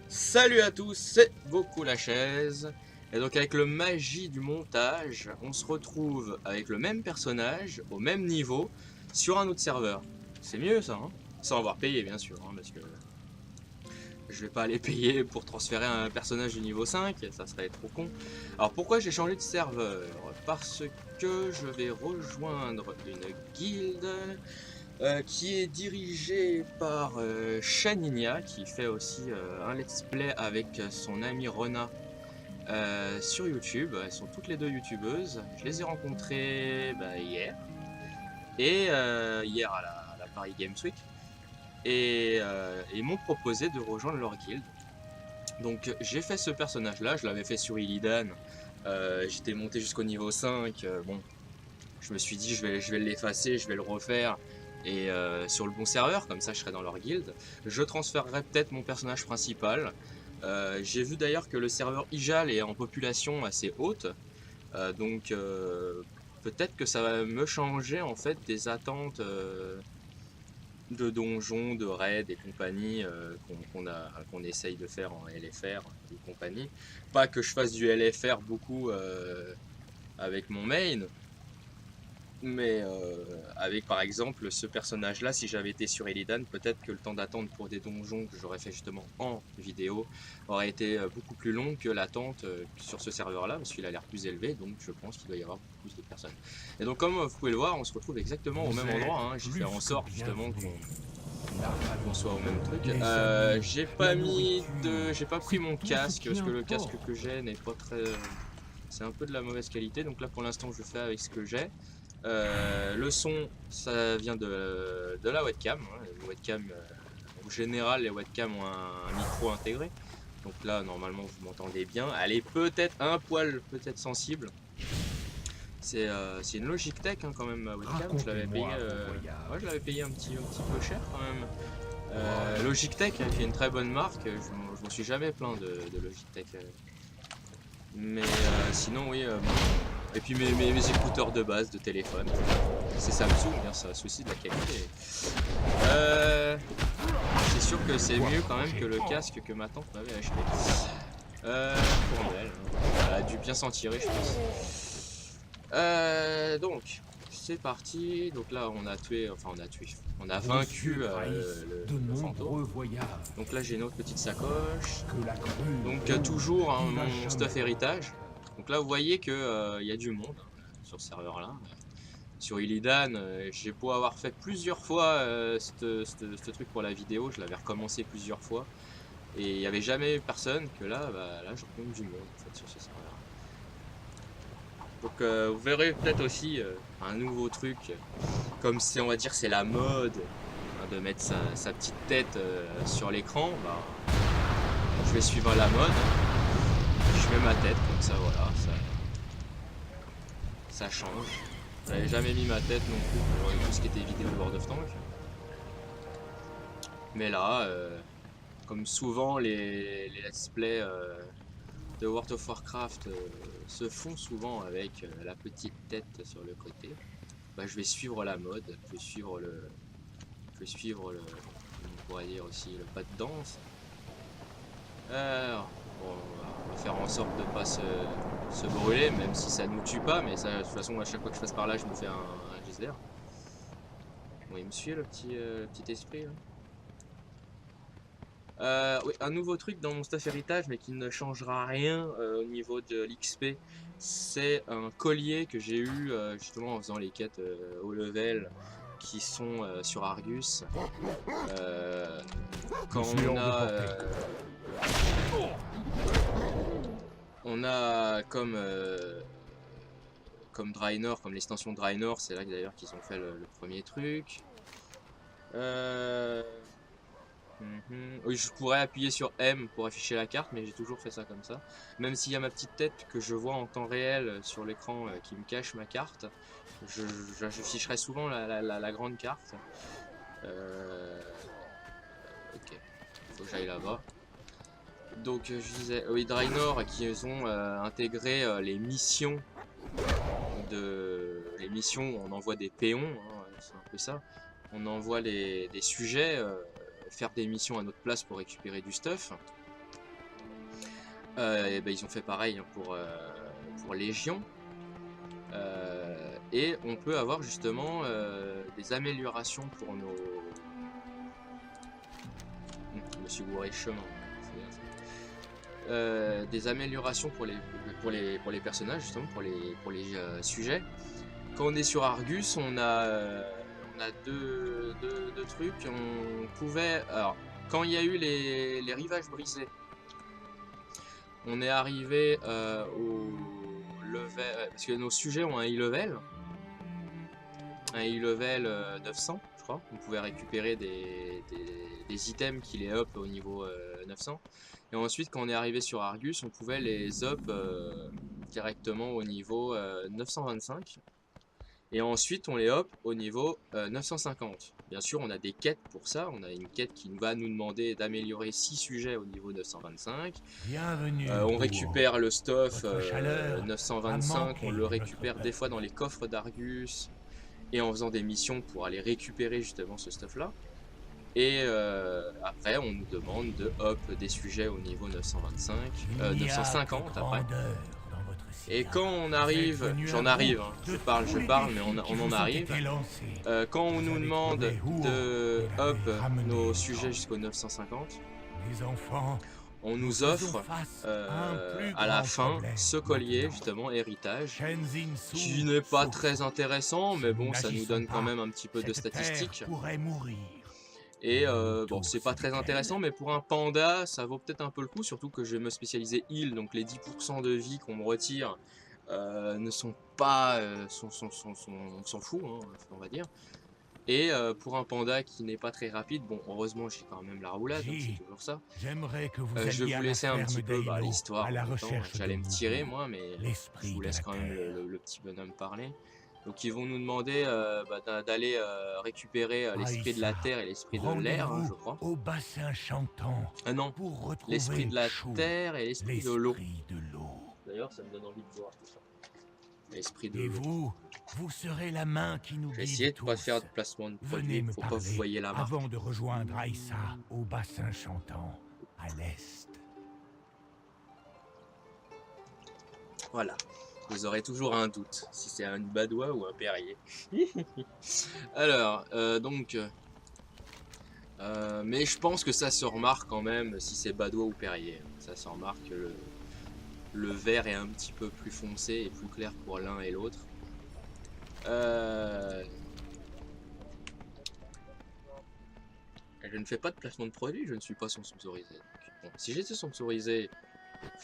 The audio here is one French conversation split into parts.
Salut à tous, c'est Goku la chaise. Et donc avec le magie du montage, on se retrouve avec le même personnage, au même niveau, sur un autre serveur. C'est mieux ça, hein? Sans avoir payé bien sûr, hein, parce que je vais pas aller payer pour transférer un personnage du niveau 5, ça serait trop con. Alors pourquoi j'ai changé de serveur? Parce que je vais rejoindre une guilde qui est dirigé par Shaninia, qui fait aussi un let's play avec son amie Rona sur YouTube. Elles sont toutes les deux youtubeuses. Je les ai rencontrées hier, et hier à la Paris Games Week, et ils m'ont proposé de rejoindre leur guilde. Donc j'ai fait ce personnage là, je l'avais fait sur Illidan. J'étais monté jusqu'au niveau 5. Bon, je me suis dit je vais l'effacer, je vais le refaire, et sur le bon serveur, comme ça je serai dans leur guilde. Je transférerai peut-être mon personnage principal. J'ai vu d'ailleurs que le serveur Ijal est en population assez haute, donc peut-être que ça va me changer en fait des attentes de donjons, de raids et compagnie, qu'on essaye de faire en LFR et compagnie. Pas que je fasse du LFR beaucoup avec mon main, mais avec par exemple ce personnage là, si j'avais été sur Illidan, peut-être que le temps d'attente pour des donjons que j'aurais fait justement en vidéo aurait été beaucoup plus long que l'attente sur ce serveur là, parce qu'il a l'air plus élevé, donc je pense qu'il doit y avoir beaucoup plus de personnes. Et donc comme vous pouvez le voir, on se retrouve exactement au même endroit, hein. J'ai fait en sorte justement qu'on soit au même truc. J'ai pas pris mon casque, parce que le casque que j'ai n'est pas très... c'est un peu de la mauvaise qualité, donc là pour l'instant je fais avec ce que j'ai. Le son, ça vient de la webcam, hein. Les webcams, en général, les webcams ont un micro intégré. Donc là, normalement, vous m'entendez bien. Elle est peut-être un poil peut-être sensible. C'est une Logitech, hein, quand même, ma webcam. Je l'avais payé, ouais, je l'avais payé un petit peu cher quand même. Logitech, hein, qui est une très bonne marque. Je m'en suis jamais plaint de Logitech. Mais sinon, oui. Et puis mes écouteurs de base de téléphone. C'est Samsung, hein, ça a souci de la qualité. C'est sûr que c'est mieux quand même que le casque que ma tante m'avait acheté. Pour Noël, hein. Elle a dû bien s'en tirer, je pense. Donc, c'est parti. Donc là, on a vaincu le fantôme. Donc là, j'ai une autre petite sacoche. Donc toujours hein, mon stuff héritage. Donc là, vous voyez que y a du monde sur ce serveur-là. Sur Illidan, j'ai beau avoir fait plusieurs fois ce truc pour la vidéo, je l'avais recommencé plusieurs fois, et il n'y avait jamais personne, que là, là je rencontre du monde en fait, sur ce serveur. Donc vous verrez peut-être aussi un nouveau truc, comme si on va dire c'est la mode, hein, de mettre sa petite tête sur l'écran, je vais suivre la mode, je mets ma tête comme ça, voilà, ça change. J'avais jamais mis ma tête non plus pour tout ce qui était vidéo de World of Tanks. Mais là, comme souvent les let's play de World of Warcraft se font souvent avec la petite tête sur le côté, je vais suivre la mode, je vais suivre le, on pourrait dire aussi le pas de danse. Bon, on va faire en sorte de ne pas se brûler, même si ça nous tue pas, mais ça, de toute façon à chaque fois que je passe par là je me fais un geyser. Bon, il me suit le petit esprit là. Oui, un nouveau truc dans mon stuff héritage, mais qui ne changera rien au niveau de l'XP, c'est un collier que j'ai eu justement en faisant les quêtes au level qui sont sur Argus. Quand on a comme Draenor, comme l'extension Draenor, c'est là d'ailleurs qu'ils ont fait le premier truc. Oui, je pourrais appuyer sur M pour afficher la carte, mais j'ai toujours fait ça comme ça. Même s'il y a ma petite tête que je vois en temps réel sur l'écran qui me cache ma carte, j'afficherai souvent la grande carte. Ok, faut que j'aille là-bas. Donc je disais, oui, Draenor qui ont intégré les missions les missions où on envoie des péons, hein, c'est un peu ça. On envoie des sujets faire des missions à notre place pour récupérer du stuff. Et ben, ils ont fait pareil pour Légion. Et on peut avoir justement des améliorations pour nos... Je me suis gouré chemin. Des améliorations pour les personnages, justement, pour les sujets. Quand on est sur Argus, on a deux trucs. On pouvait... Alors, quand il y a eu les rivages brisés, on est arrivé au level... parce que nos sujets ont un e-level. Un e-level 900, je crois. On pouvait récupérer des items qui les up au niveau 900. Et ensuite, quand on est arrivé sur Argus, on pouvait les up directement au niveau 925. Et ensuite, on les up au niveau 950. Bien sûr, on a des quêtes pour ça. On a une quête qui va nous demander d'améliorer 6 sujets au niveau 925. On récupère le stuff 925. On le récupère des fois dans les coffres d'Argus. Et en faisant des missions pour aller récupérer justement ce stuff là. Et après on nous demande de up des sujets au niveau 925, 950 après. Et quand on arrive, j'en arrive, hein, je parle, mais on en arrive. Quand on nous demande de up nos sujets jusqu'au 950, on nous offre à la fin ce collier, justement, héritage, qui n'est pas très intéressant, mais bon, ça nous donne quand même un petit peu de statistiques. Et bon, c'est pas très intéressant, mais pour un panda, ça vaut peut-être un peu le coup, surtout que je vais me spécialiser heal, donc les 10% de vie qu'on me retire ne sont pas... on s'en fout, hein, on va dire. Et pour un panda qui n'est pas très rapide, bon, heureusement j'ai quand même la roulade, donc c'est toujours ça. Je vais vous laisser un petit peu l'histoire. J'allais me tirer moi, mais je vous laisse quand même le petit bonhomme parler. Donc ils vont nous demander d'aller récupérer l'esprit de la terre et l'esprit de l'air, hein, je crois. Au bassin chantant. Ah non, l'esprit de la terre et l'esprit de l'eau. D'ailleurs, ça me donne envie de voir tout ça. L'esprit de l'eau. Vous serez la main qui nous guide. J'ai essayé de ne pas faire de placement de produit, faut pas vous voyez la marque. Avant de rejoindre Aïssa au bassin chantant, à l'est. Voilà. Vous aurez toujours un doute, si c'est un badois ou un perrier. Alors, mais je pense que ça se remarque quand même, si c'est badois ou perrier. Ça se remarque que le vert est un petit peu plus foncé et plus clair pour l'un et l'autre. Je ne fais pas de placement de produit, je ne suis pas sponsorisé. Bon, si j'étais sponsorisé,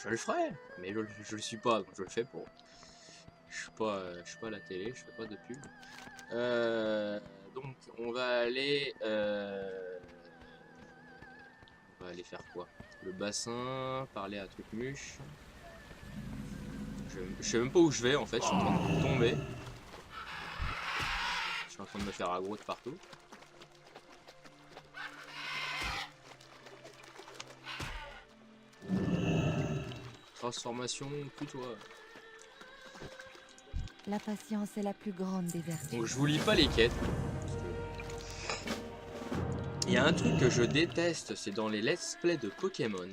je le ferais, mais je le suis pas, donc je le fais pour. Je suis pas à la télé, je fais pas de pub. Donc on va aller faire quoi? Le bassin, parler à Trucmuche. Je sais même pas où je vais en fait, je suis en train de tomber. Je suis en train de me faire aggro de partout. Transformation, toi. La patience est la plus grande des vertus. Donc je vous lis pas les quêtes. Il y a un truc que je déteste, c'est dans les let's play de Pokémon.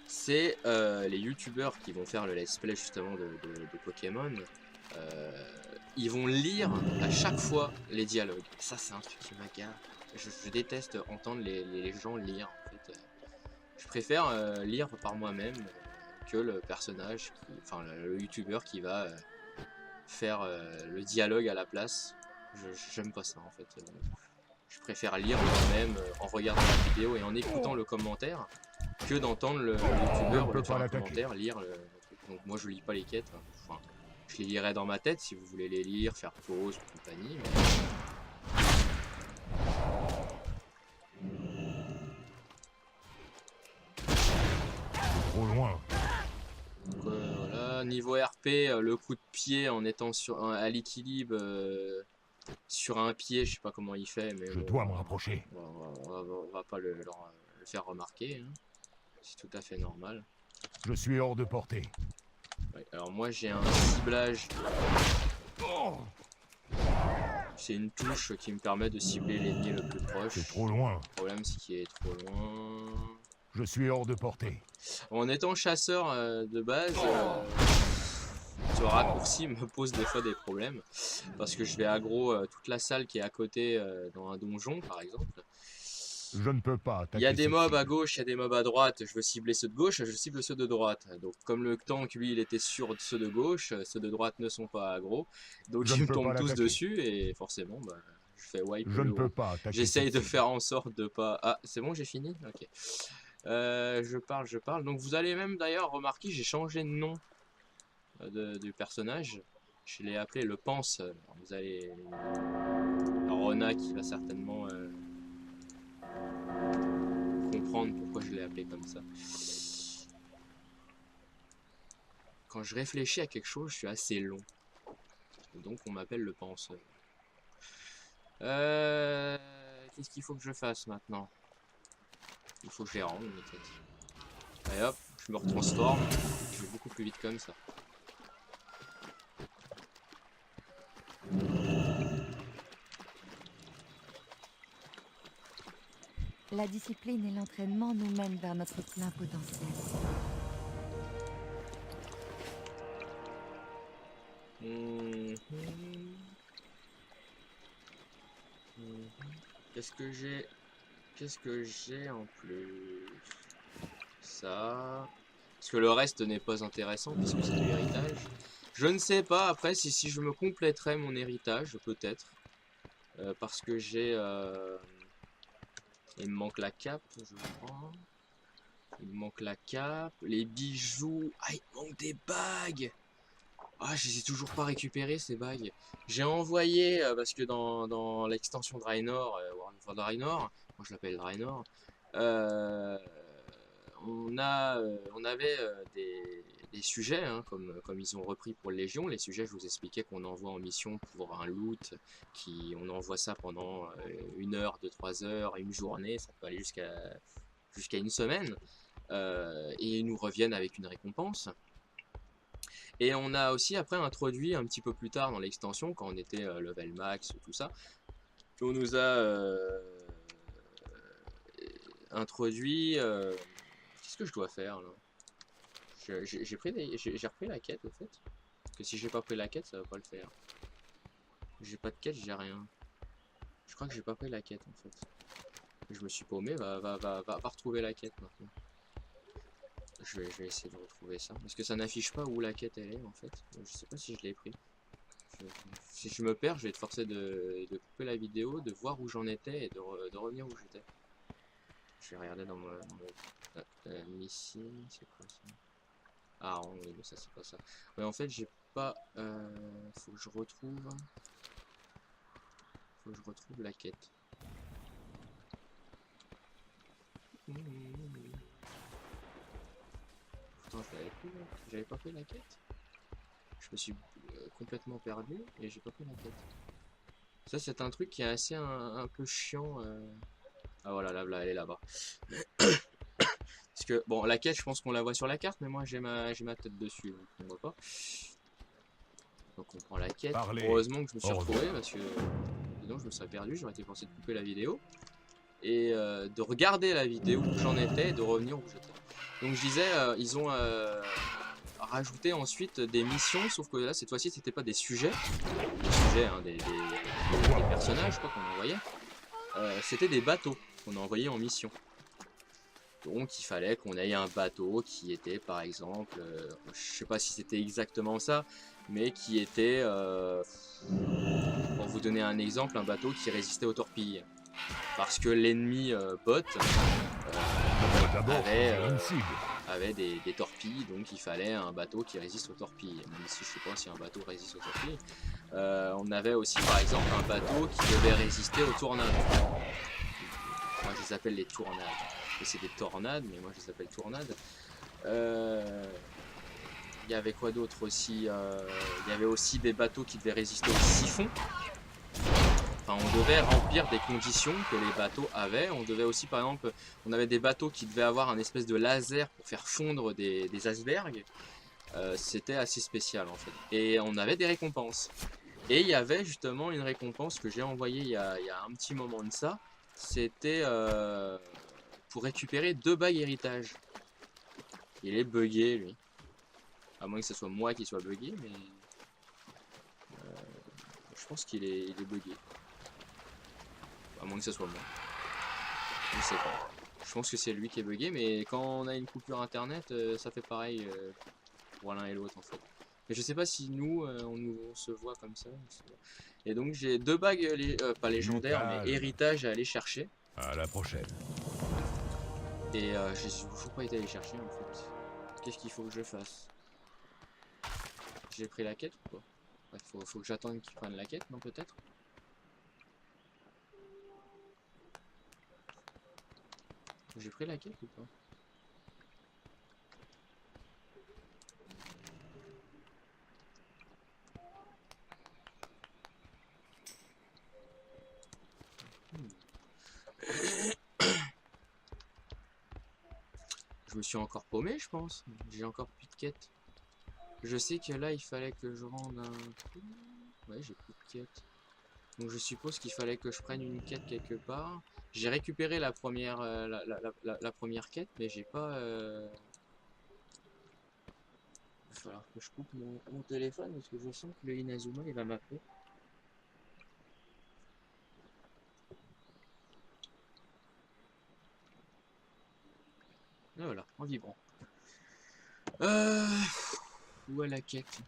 C'est les youtubeurs qui vont faire le let's play justement de Pokémon. Ils vont lire à chaque fois les dialogues. Ça c'est un truc qui m'agace. Je déteste entendre les gens lire en fait. Je préfère lire par moi-même que le personnage, enfin le youtubeur qui va faire le dialogue à la place. J'aime pas ça en fait. Je préfère lire moi-même en regardant la vidéo et en écoutant le commentaire que d'entendre le youtubeur ou faire un commentaire lire le truc. Donc moi je lis pas les quêtes. Enfin, je les lirai dans ma tête si vous voulez les lire, faire pause ou compagnie. Mais... Trop loin. Donc, voilà, niveau RP, le coup de pied en étant à l'équilibre sur un pied, je sais pas comment il fait, mais je dois me rapprocher. On va pas le faire remarquer, hein. C'est tout à fait normal. Je suis hors de portée. Ouais, alors moi j'ai un ciblage. C'est une touche qui me permet de cibler l'ennemi le plus proche. C'est trop loin. Le problème c'est qu'il est trop loin. Je suis hors de portée. En étant chasseur de base, ce raccourci me pose des fois des problèmes. Parce que je vais aggro toute la salle qui est à côté dans un donjon par exemple. Je ne peux pas Il y a attaquer des cette mobs à cible. gauche, il y a des mobs à droite. Je veux cibler ceux de gauche, je cible ceux de droite. Donc comme le tank lui il était sur ceux de gauche, ceux de droite ne sont pas aggro. Donc Je ils ne me peux pas tombent tous l'attaquer. dessus et forcément bah, je fais wipe Je le ne peux groupe. pas attaquer J'essaye cette de cible. faire en sorte de pas... Ah c'est bon j'ai fini. Ok. Je parle. Donc vous allez même d'ailleurs remarquer j'ai changé de nom du personnage. Je l'ai appelé le Pense. Alors, vous allez... Rona qui va certainement comprendre pourquoi je l'ai appelé comme ça. Quand je réfléchis à quelque chose, je suis assez long. Donc on m'appelle le penseur. Qu'est-ce qu'il faut que je fasse maintenant? Il faut que je les rende, mes têtes. Allez hop, je me retransforme. Je vais beaucoup plus vite comme ça. La discipline et l'entraînement nous mènent vers notre plein potentiel. Qu'est-ce que j'ai? Qu'est-ce que j'ai en plus? Ça. Parce que le reste n'est pas intéressant puisque c'est de l'héritage. Je ne sais pas après si je me compléterai mon héritage, peut-être. Parce que j'ai... Il me manque la cape, je crois. Il me manque la cape, les bijoux. Ah, il me manque des bagues. Ah, je les ai toujours pas récupérées, ces bagues. J'ai envoyé, parce que dans l'extension Draenor, World of Draenor, moi je l'appelle Draenor, euh, on avait des sujets, hein, comme ils ont repris pour Légion. Les sujets, je vous expliquais qu'on envoie en mission pour un loot, on envoie ça pendant 1 heure, 2, 3 heures, une journée, ça peut aller jusqu'à une semaine, et ils nous reviennent avec une récompense. Et on a aussi après introduit un petit peu plus tard dans l'extension, quand on était level max, tout ça, on nous a introduit... Qu'est-ce que je dois faire là? J'ai repris la quête au fait. Parce que si j'ai pas pris la quête, ça va pas le faire. J'ai pas de quête, j'ai rien. Je crois que j'ai pas pris la quête en fait. Je me suis paumé, va retrouver la quête maintenant. Je vais essayer de retrouver ça. Parce que ça n'affiche pas où la quête elle est en fait. Je sais pas si je l'ai pris. Si je me perds, je vais être forcé de couper la vidéo, de voir où j'en étais et de revenir où j'étais. Je vais regarder dans mon mission, c'est quoi ça? Ah oui, mais ça c'est pas ça. Ouais, en fait, j'ai pas... faut que je retrouve... la quête. Pourtant, je l'avais pris, là. J'avais pas pris la quête. Je me suis complètement perdu et j'ai pas pris la quête. Ça, c'est un truc qui est assez un peu chiant. Ah voilà, là, elle est là-bas. Parce que, bon, la quête, je pense qu'on la voit sur la carte, mais moi j'ai ma tête dessus, donc on voit pas. Donc on prend la quête. Heureusement que je me suis retrouvé, parce que sinon je me serais perdu, j'aurais été forcé de couper la vidéo. Et de regarder la vidéo où j'en étais et de revenir où j'étais. Donc je disais, ils ont rajouté ensuite des missions, sauf que là, cette fois-ci, c'était pas des sujets. Des sujets, hein, des personnages, quoi, qu'on envoyait. C'était des bateaux qu'on a envoyés en mission. Donc il fallait qu'on ait un bateau qui était par exemple, je sais pas si c'était exactement ça, mais qui était, pour vous donner un exemple, un bateau qui résistait aux torpilles. Parce que l'ennemi bot avait des torpilles, donc il fallait un bateau qui résiste aux torpilles. Même si je sais pas si un bateau résiste aux torpilles. On avait aussi par exemple un bateau qui devait résister aux tornades. Moi je les appelle les tournades. C'est des tornades, mais moi je les appelle tournades. Il y avait quoi d'autre aussi? Il y avait aussi des bateaux qui devaient résister aux siphons. Enfin, on devait remplir des conditions que les bateaux avaient. On devait aussi, par exemple, on avait des bateaux qui devaient avoir un espèce de laser pour faire fondre des icebergs. C'était assez spécial en fait. Et on avait des récompenses. Et il y avait justement une récompense que j'ai envoyée il y a un petit moment de ça. C'était pour récupérer 2 bagues héritage. Il est bugué lui. À moins que ce soit moi qui soit bugué, mais je pense qu'il est bugué. À moins que ce soit moi. Je sais pas. Je pense que c'est lui qui est bugué, mais quand on a une coupure internet, ça fait pareil pour l'un et l'autre en fait. Mais je sais pas si nous, on se voit comme ça. Et donc j'ai 2 bagues, pas légendaires, mais héritage à aller chercher. À la prochaine. Et j'ai toujours pas été aller chercher en fait. Qu'est-ce qu'il faut que je fasse? J'ai pris la quête ou quoi? Ouais, faut que j'attende qu'ils prennent la quête, non peut-être? J'ai pris la quête ou pas? Je me suis encore paumé, je pense. J'ai encore plus de quête. Je sais que là, il fallait que je rende un... Ouais, j'ai plus de quête. Donc je suppose qu'il fallait que je prenne une quête quelque part. J'ai récupéré la première, la première quête, mais j'ai pas... Il va falloir que je coupe mon téléphone, parce que je sens que le Inazuma, il va m'appeler. Et voilà, en vibrant. Où est la quête?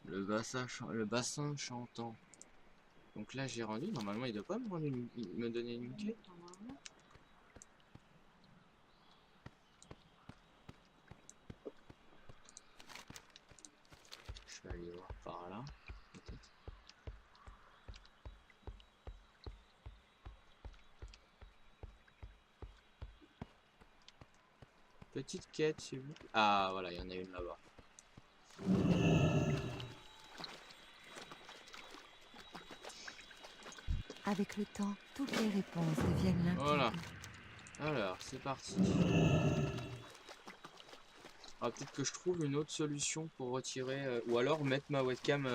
Le bassin chantant. Donc là j'ai rendu, normalement il doit pas me donner une quête normalement. Je vais aller voir par là, peut-être. Petite quête, s'il vous plaît. Ah voilà, il y en a une là-bas. Avec le temps, toutes les réponses deviennent limpides. Voilà. Alors, c'est parti. Ah, peut-être que je trouve une autre solution pour retirer... ou alors mettre ma webcam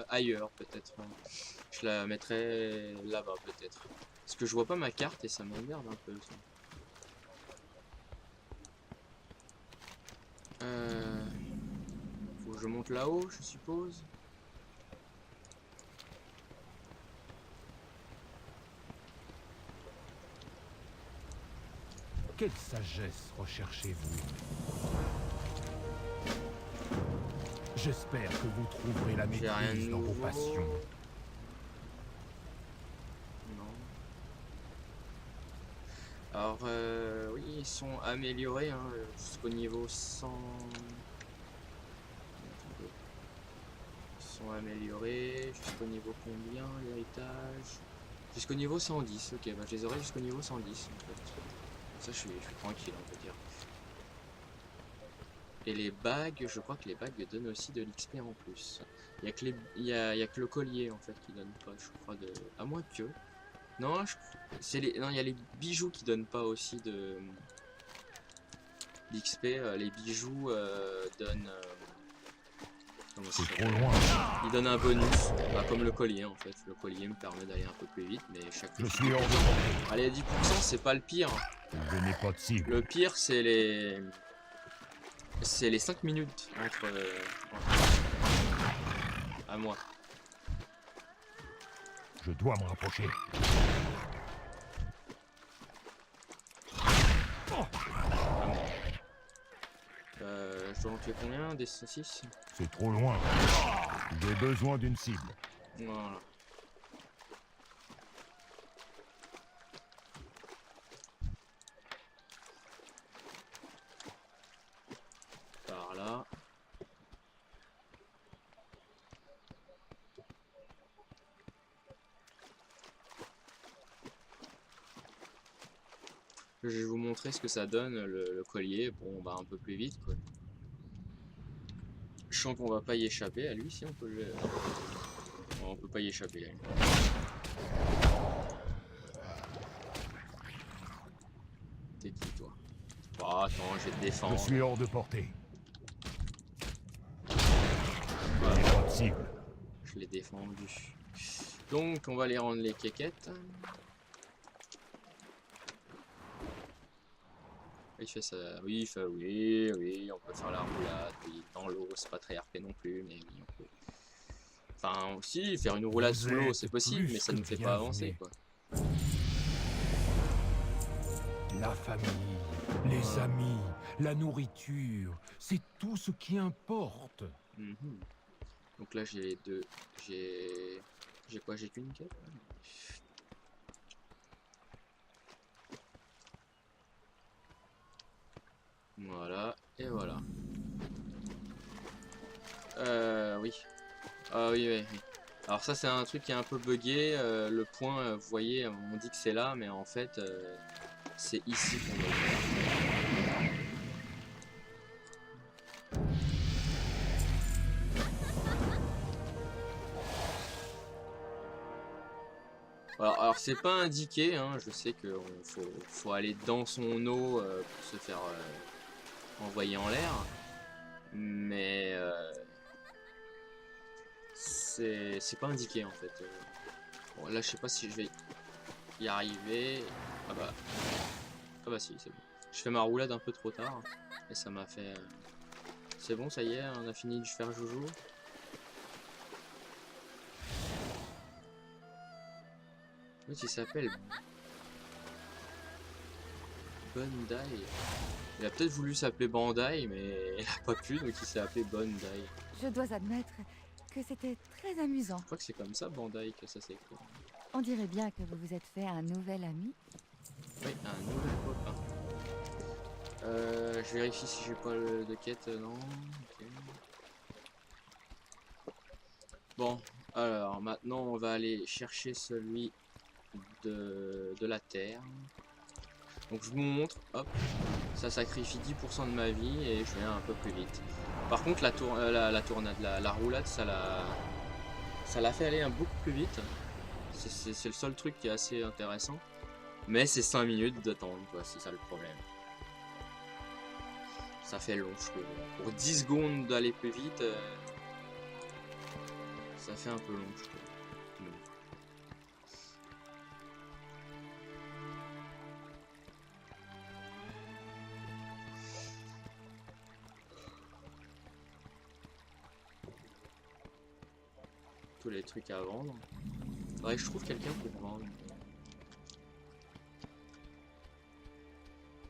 ailleurs, peut-être. Je la mettrai là-bas, peut-être. Parce que je vois pas ma carte et ça m'emmerde un peu. Ça. Faut que je monte là-haut, je suppose. Quelle sagesse recherchez-vous? J'espère que vous trouverez la maîtrise dans vos passions. Non. Alors, oui, ils sont améliorés hein, jusqu'au niveau 100. Attendez. Ils sont améliorés jusqu'au niveau combien, l'héritage? Jusqu'au niveau 110, ok, bah je les aurai jusqu'au niveau 110 en fait. Ça, je suis tranquille, on peut dire. Et les bagues, je crois que les bagues donnent aussi de l'XP en plus. Il y a que le collier en fait qui donne pas, je crois, de... À moins que... Non, non, il y a les bijoux qui donnent pas aussi de... l'XP. Les bijoux donnent... C'est trop loin. Ils donnent un bonus, bah, comme le collier en fait. Le collier me permet d'aller un peu plus vite, mais chaque... Je suis hors de portée. Allez, 10%, c'est pas le pire. Je n'ai pas de cible. Le pire, c'est les... C'est les 5 minutes entre à moi. Je dois me rapprocher. Je dois en tuer combien? Des 6? C'est trop loin. J'ai besoin d'une cible. Voilà. Par là. Je vais vous montrer ce que ça donne le collier. Bon, bah un peu plus vite quoi. Je sens qu'on va pas y échapper à lui, si on peut le... Bon, on peut pas y échapper à lui. toi. Oh, attends, je vais te Je défendre. suis hors de portée. Voilà, Il n'est pas de cible. je l'ai défendu. Donc, on va aller rendre les quéquettes. Il fait ça. Oui, il fait oui, oui, on peut faire la roulade. Oui, dans l'eau, c'est pas très RP non plus, mais oui, on peut. Enfin, aussi, faire une roulade Vous sous l'eau, êtes c'est possible, plus mais ça que nous fait pas avancer, bienvenus. quoi. La famille, les Voilà. amis, la nourriture, c'est tout ce qui importe. Mhm. Donc là, j'ai les deux. J'ai. J'ai quoi? J'ai qu'une quête? Voilà, et voilà. Oui. Ah oui, oui, oui. Alors ça, c'est un truc qui est un peu buggé. Le point, vous voyez, on dit que c'est là, mais en fait, c'est ici qu'on doit le faire. Alors c'est pas indiqué, hein, je sais qu'il faut aller dans son eau pour se faire envoyer en l'air, mais c'est pas indiqué en fait. Bon, là je sais pas si je vais y arriver. Ah bah, ah bah si, c'est bon. Je fais ma roulade un peu trop tard et ça m'a fait... C'est bon, ça y est, on a fini de faire joujou. Oui, il s'appelle Bandai. Il a peut-être voulu s'appeler Bandai, mais il a pas pu, donc il s'est appelé Bandai. Je dois admettre que c'était très amusant. Je crois que c'est comme ça, Bandai, que ça s'écrit. On dirait bien que vous vous êtes fait un nouvel ami. Oui, un nouvel copain. Je vérifie si j'ai pas de quête, non. Ok. Bon, alors maintenant on va aller chercher celui de la terre. Donc je vous montre, hop, ça sacrifie 10% de ma vie et je vais un peu plus vite. Par contre la tournade, la roulade, ça l'a fait aller beaucoup plus vite. C'est le seul truc qui est assez intéressant. Mais c'est 5 minutes d'attente, quoi, c'est ça le problème. Ça fait long, je trouve. Pour 10 secondes d'aller plus vite, ça fait un peu long, je trouve. Bon. Tous les trucs à vendre. Faudrait que je trouve quelqu'un pour vendre.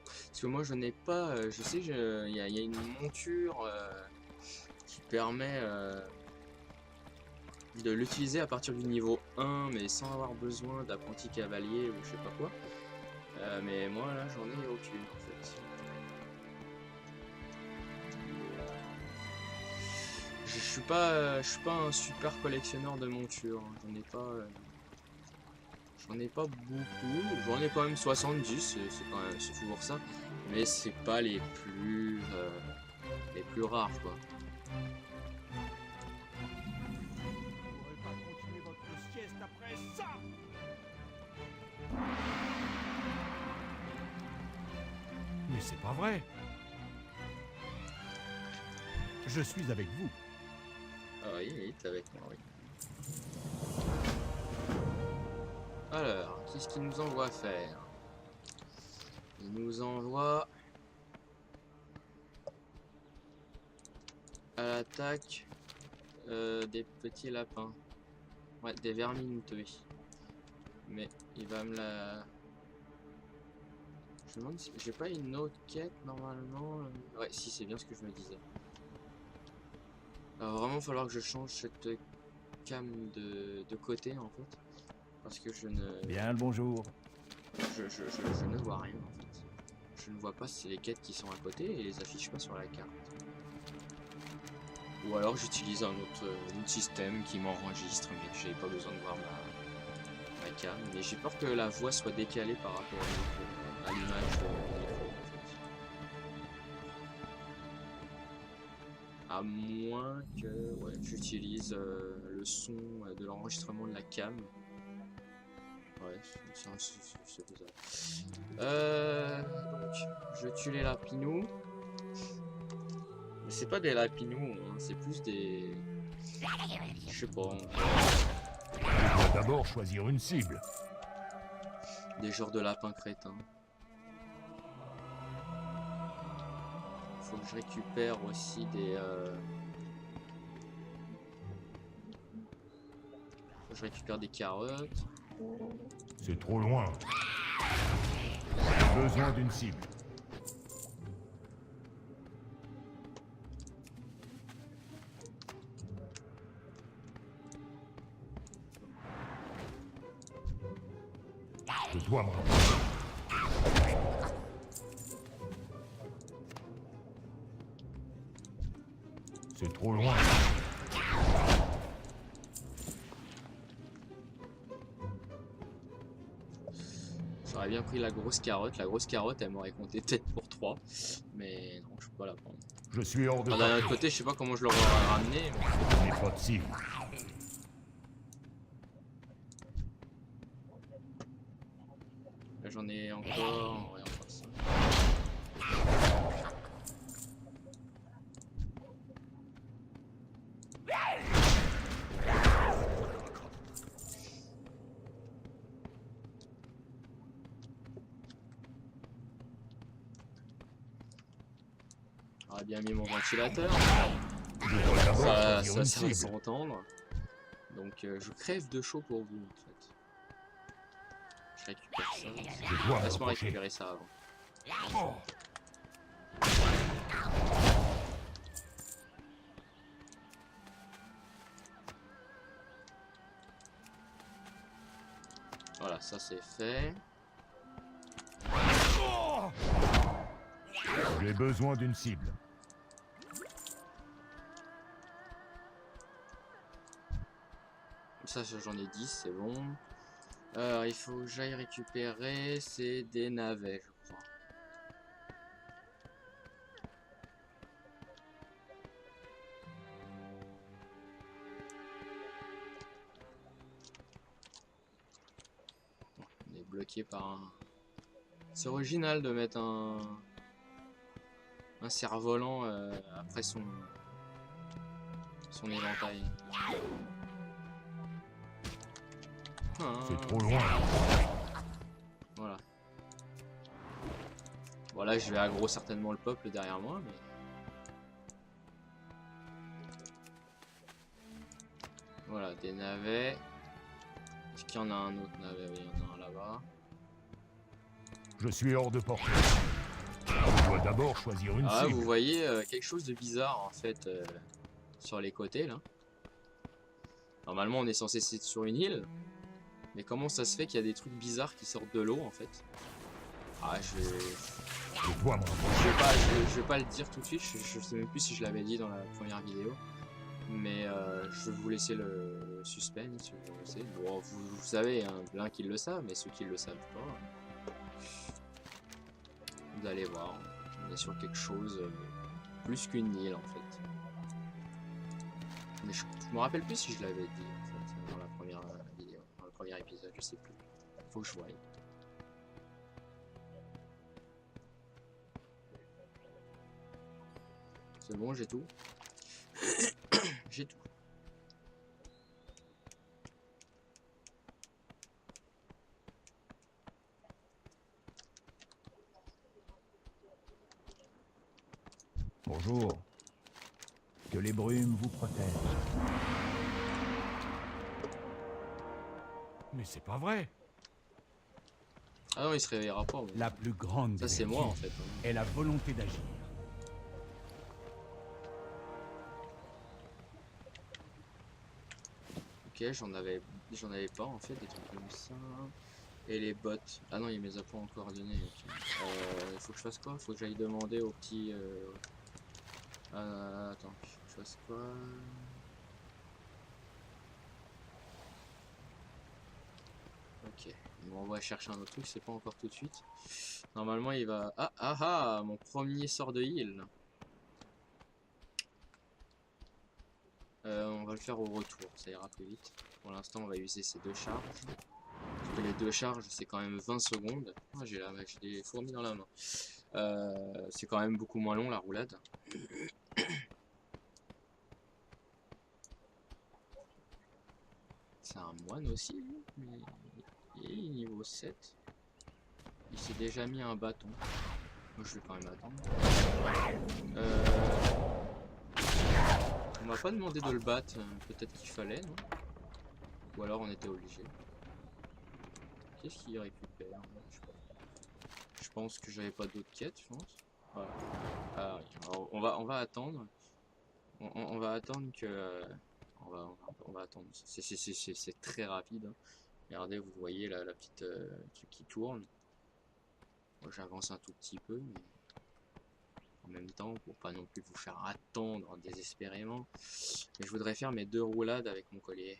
Parce que moi je n'ai pas, je sais qu'il y a une monture qui permet de l'utiliser à partir du niveau 1 mais sans avoir besoin d'apprenti cavalier ou je sais pas quoi. Mais moi là j'en ai aucune en fait. Je suis pas un super collectionneur de montures, hein. J'en ai pas beaucoup, j'en ai quand même 70, c'est toujours ça, mais c'est pas les plus rares quoi. Vous pourrez pas continuer votre sieste après ça. Mais c'est pas vrai. Je suis avec vous. Ah oui, oui, t'es avec moi, oui. Alors, qu'est-ce qu'il nous envoie faire? Il nous envoie à l'attaque des petits lapins. Ouais, des vermineux. Mais il va me la... Je me demande si j'ai pas une autre quête normalement. Ouais, si, c'est bien ce que je me disais. Alors vraiment, il va falloir que je change cette cam de côté en fait. Parce que je ne... Bien le bonjour. Je ne vois rien en fait. Je ne vois pas si c'est les quêtes qui sont à côté et les affiche pas sur la carte. Ou alors j'utilise un autre système qui m'enregistre mais que j'avais pas besoin de voir ma cam. Mais j'ai peur que la voix soit décalée par rapport à l'image de mon micro en fait. À moins que ouais, j'utilise le son de l'enregistrement de la cam. Ouais, c'est faisable. Donc, je tue les lapinous. Mais c'est pas des lapinous, hein, c'est plus des... Je sais pas, Je dois d'abord choisir une cible. des genres de lapins crétins. Faut que je récupère aussi des... Faut que je récupère des carottes. C'est trop loin. J'ai besoin d'une cible. Je dois me rapprocher. C'est trop loin. J'aurais bien pris la grosse carotte. La grosse carotte, elle m'aurait compté peut-être pour 3. Mais non, je peux pas la prendre. Je suis hors de Enfin, d'un autre portée. côté, je sais pas comment je l'aurais ramené. Mais... Je n'ai pas de cible. Là, j'en ai encore... Ouais, encore ça. J'aurais bien mis mon ventilateur. Je dois d'abord Ça choisir une va cible. s'entendre. Donc je crève de chaud pour vous en fait. Je récupère ça. Je dois me Laisse-moi rapprocher. récupérer ça avant. Voilà, ça c'est fait. J'ai besoin d'une cible. Ça j'en ai 10, c'est bon. Alors il faut que j'aille récupérer, c'est des navets je crois. On est bloqué par un... C'est original de mettre un cerf-volant après son éventail. C'est trop loin. Voilà. Voilà, je vais aggro certainement le peuple derrière moi, mais... Voilà, des navets. Est-ce qu'il y en a un autre navet? Oui, il y en a un là-bas. Je suis hors de portée. Je dois d'abord choisir une Ah, cible. vous voyez quelque chose de bizarre en fait sur les côtés là. Normalement on est censé être sur une île. Mais comment ça se fait qu'il y a des trucs bizarres qui sortent de l'eau en fait? Ah, Je dois me rapprocher. je vais pas le dire tout de suite, je sais même plus si je l'avais dit dans la première vidéo. Mais je vais vous laisser le suspense, si vous le savez. Bon, vous savez, hein, plein qui le savent, mais ceux qui le savent pas, vous allez voir, on est sur quelque chose plus qu'une île en fait. Mais je me rappelle plus si je l'avais dit en fait, dans la première vidéo, dans le premier épisode, je sais plus. Faut que je voie. C'est bon, j'ai tout. J'ai tout. Bonjour. Que les brumes vous protègent. Mais c'est pas vrai. Ah non, il se réveillera pas. Bon. La plus grande Ça des c'est moi en vertus fait. Hein. est la volonté d'agir. Ok, j'en avais pas en fait, des trucs comme ça. Et les bottes. Ah non, il me les a pas en coordonnées. Ok. Faut que je fasse quoi? Faut que j'aille demander au petit. Attends, faut que je fasse quoi? Ok, il m'envoie chercher un autre truc, c'est pas encore tout de suite. Normalement, il va. Ah, mon premier sort de heal. On va le faire au retour, ça ira plus vite. Pour l'instant, on va user ces deux charges. Parce que les 2 charges, c'est quand même 20 secondes. Ah, j'ai des fourmis dans la main. C'est quand même beaucoup moins long la roulade. C'est un moine aussi, lui, mais il est niveau 7. Il s'est déjà mis un bâton. Moi, je vais quand même attendre. On m'a pas demandé de le battre. Peut-être qu'il fallait, non? Ou alors on était obligé. Qu'est-ce qu'il récupère? Je pense que j'avais pas d'autres quêtes, je pense. Voilà. Ah, oui. Alors, on va attendre. On va attendre que... on va attendre. C'est très rapide. Hein. Regardez, vous voyez la petite truc qui tourne. Moi, j'avance un tout petit peu, mais en même temps, pour pas non plus vous faire attendre désespérément. Mais je voudrais faire mes 2 roulades avec mon collier.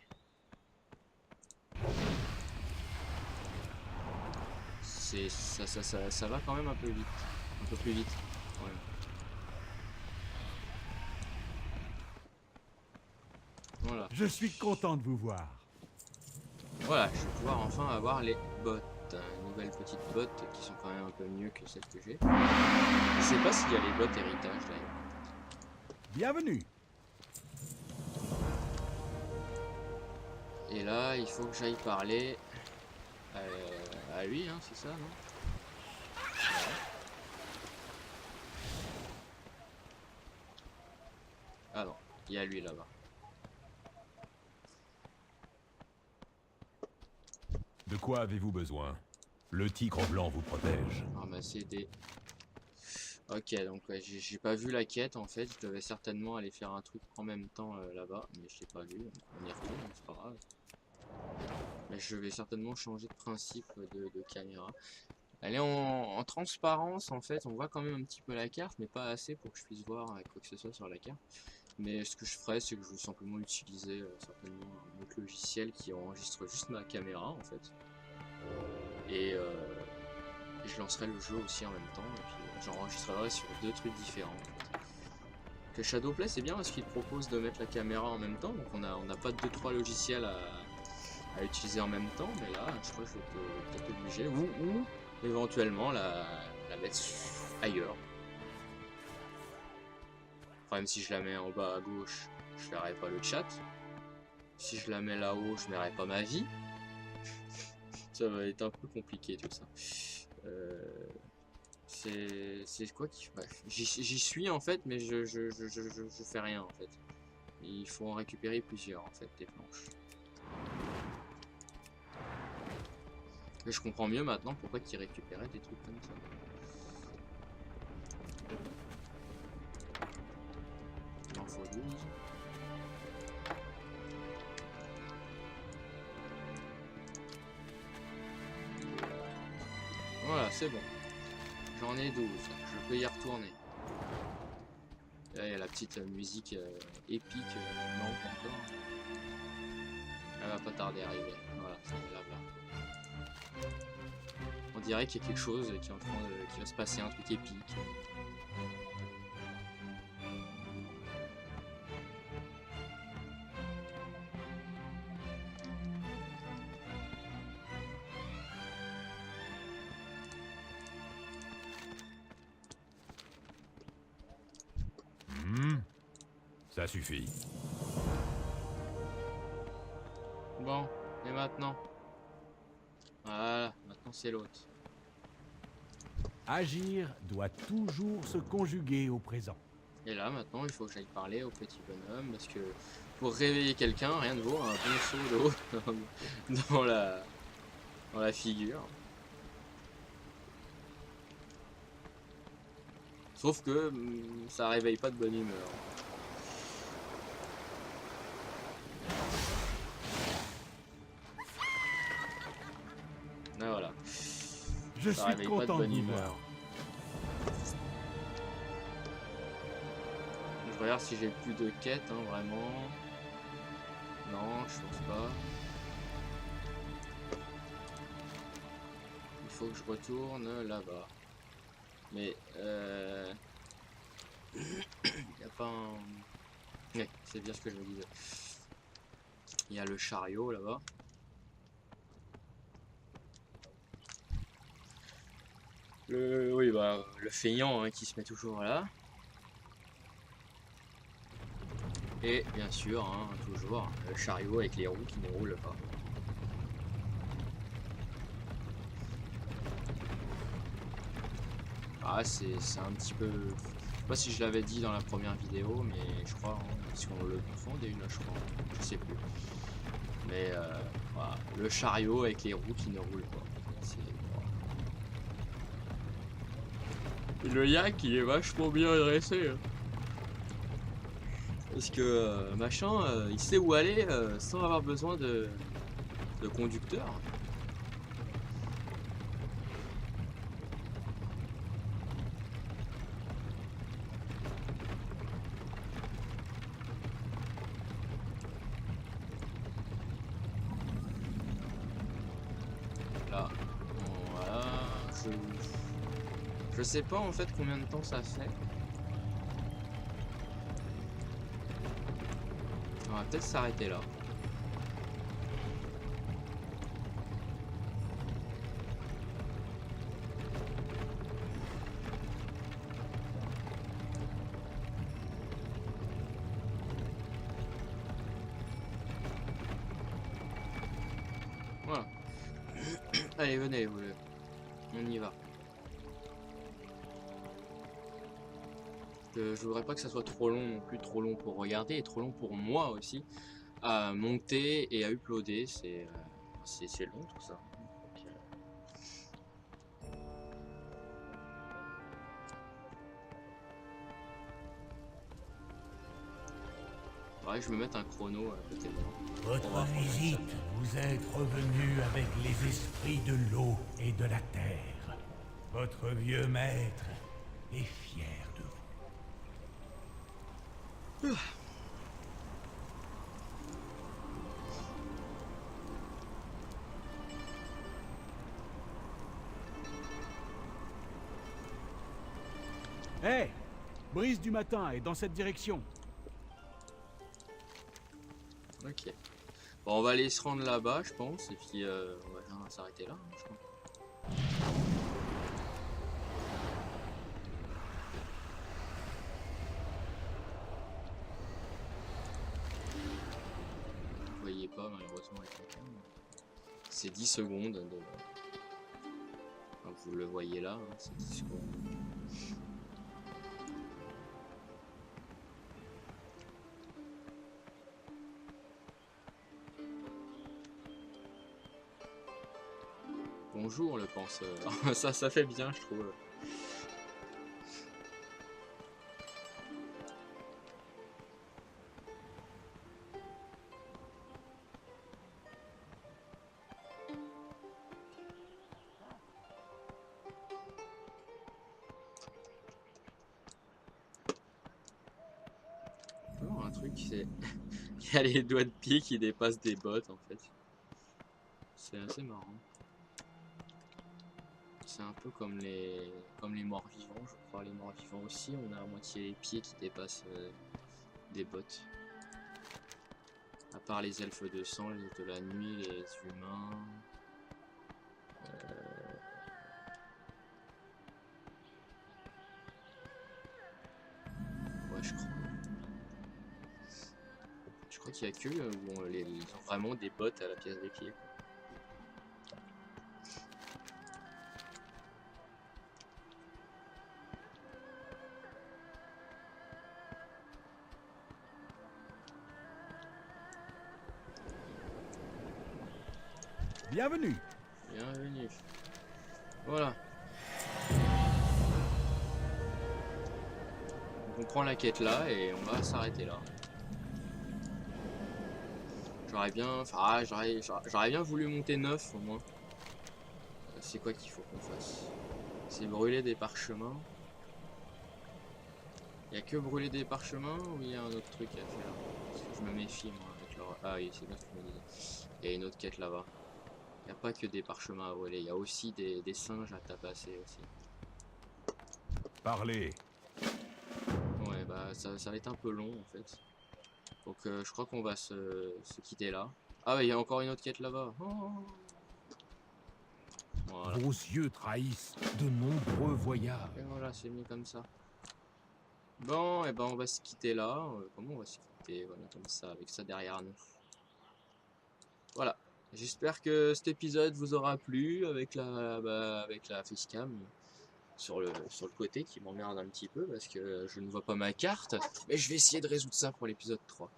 Ça va quand même un peu vite. Un peu plus vite. Ouais. Voilà. Je suis content de vous voir. Voilà, je vais pouvoir enfin avoir les bottes. Nouvelles petites bottes qui sont quand même un peu mieux que celles que j'ai. Je sais pas s'il y a les bottes héritage d'ailleurs. Bienvenue. Et là, il faut que j'aille parler à lui, hein, c'est ça, non? Ouais. Ah non, il y a lui là-bas. De quoi avez-vous besoin? Le tigre blanc vous protège. Ramasser des... Ok, donc ouais, j'ai pas vu la quête en fait, je devais certainement aller faire un truc en même temps là-bas, mais je l'ai pas vu, on y retourne, c'est pas grave. Mais je vais certainement changer de principe de caméra. Elle est en transparence en fait, on voit quand même un petit peu la carte, mais pas assez pour que je puisse voir quoi que ce soit sur la carte. Mais ce que je ferais, c'est que je vais simplement utiliser certainement un autre logiciel qui enregistre juste ma caméra en fait. Et je lancerai le jeu aussi en même temps, et puis j'enregistrerai sur 2 trucs différents. En fait. Que Shadowplay c'est bien parce qu'il propose de mettre la caméra en même temps, donc on n'a pas 2-3 logiciels à utiliser en même temps, mais là je crois que je vais peut-être obligé, ou éventuellement la mettre ailleurs. Enfin, même si je la mets en bas à gauche, je verrai pas le chat. Si je la mets là-haut, je verrai pas ma vie. Ça va être un peu compliqué tout ça. C'est quoi qui... Bref, j'y suis en fait, mais je fais rien en fait. Il faut en récupérer plusieurs en fait, des planches. Et je comprends mieux maintenant pourquoi ils récupéraient des trucs comme ça. Il en faut 12. Voilà, c'est bon. J'en ai 12. Je peux y retourner. Là, il y a la petite musique épique. Non, pas encore. Elle va pas tarder à arriver. Voilà, ça est là. On dirait qu'il y a quelque chose qui est en train qui va se passer, un truc épique. Ça suffit. Bon, et maintenant? Voilà, maintenant c'est l'autre. Agir doit toujours se conjuguer au présent. Et là, maintenant, il faut que j'aille parler au petit bonhomme, parce que pour réveiller quelqu'un, rien ne vaut un bon seau d'eau dans la figure. Sauf que ça réveille pas de bonne humeur. Ah, voilà. Je Ça suis réveille pas de content de bonne vous humeur. voir. Je regarde si j'ai plus de quêtes, hein, vraiment. Non, je pense pas. Il faut que je retourne là-bas. Mais il n'y a pas un... Ouais, c'est bien ce que je me disais. Il y a le chariot là-bas. Oui, bah, le feignant hein, qui se met toujours là. Et bien sûr, hein, toujours, le chariot avec les roues qui ne roulent pas. Ah, c'est un petit peu... Je sais pas si je l'avais dit dans la première vidéo, mais je crois, hein, parce qu'on le confondait une, je crois. Je sais plus. Mais voilà, le chariot avec les roues qui ne roulent pas. Voilà. Le yak, il est vachement bien dressé. Hein. Parce que machin, il sait où aller sans avoir besoin de conducteur. Là, bon, voilà, je sais pas en fait combien de temps ça fait. On va peut-être s'arrêter là. Voilà. Allez, venez, on y va. Je voudrais pas que ça soit trop long non plus, trop long pour regarder et trop long pour moi aussi à monter et à uploader. C'est long tout ça. Donc, faudrait que je me mette un chrono à côté de moi. Votre visite, vous êtes revenu avec les esprits de l'eau et de la terre. Votre vieux maître est fier de vous. Hé, brise du matin est dans cette direction. Ok. Bon, on va aller se rendre là-bas, je pense, et puis on va s'arrêter là, hein, je crois. Vous voyez pas malheureusement avec la cam. C'est 10 secondes de... Enfin, vous le voyez là, hein, c'est 10 secondes. Bonjour le penseur. ça fait bien je trouve. Un truc c'est... Il y a les doigts de pied qui dépassent des bottes en fait. C'est assez marrant. C'est un peu comme les morts vivants, je crois. Les morts vivants aussi, on a à moitié les pieds qui dépassent des bottes. À part les elfes de sang, les de la nuit, les humains. Ouais, je crois. Je crois qu'il y a que où ils ont vraiment des bottes à la pièce des pieds. Quoi. Bienvenue. Bienvenue. Voilà. Donc on prend la quête là et on va s'arrêter là. J'aurais bien... Enfin, j'aurais bien voulu monter 9 au moins. C'est quoi qu'il faut qu'on fasse? C'est brûler des parchemins. Il y a que brûler des parchemins ou il y a un autre truc à faire? Parce que je me méfie moi avec leur... Ah oui, c'est bien ce que je me disais. Il y a une autre quête là-bas. Il n'y a pas que des parchemins à brûler, il y a aussi des singes à tabasser aussi. Parlez. Ouais, bah ça va être un peu long en fait. Donc je crois qu'on va se quitter là. Ah ouais, il y a encore une autre quête là-bas. Oh. Voilà. Vos yeux trahissent de nombreux voyages. Et voilà, c'est mis comme ça. Bon, et ben on va se quitter là. Comment on va se quitter? Voilà, comme ça, avec ça derrière nous. Voilà. J'espère que cet épisode vous aura plu avec la facecam sur le côté qui m'emmerde un petit peu parce que je ne vois pas ma carte. Mais je vais essayer de résoudre ça pour l'épisode 3.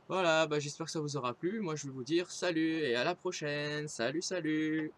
Voilà, bah j'espère que ça vous aura plu. Moi je vais vous dire salut et à la prochaine. Salut, salut!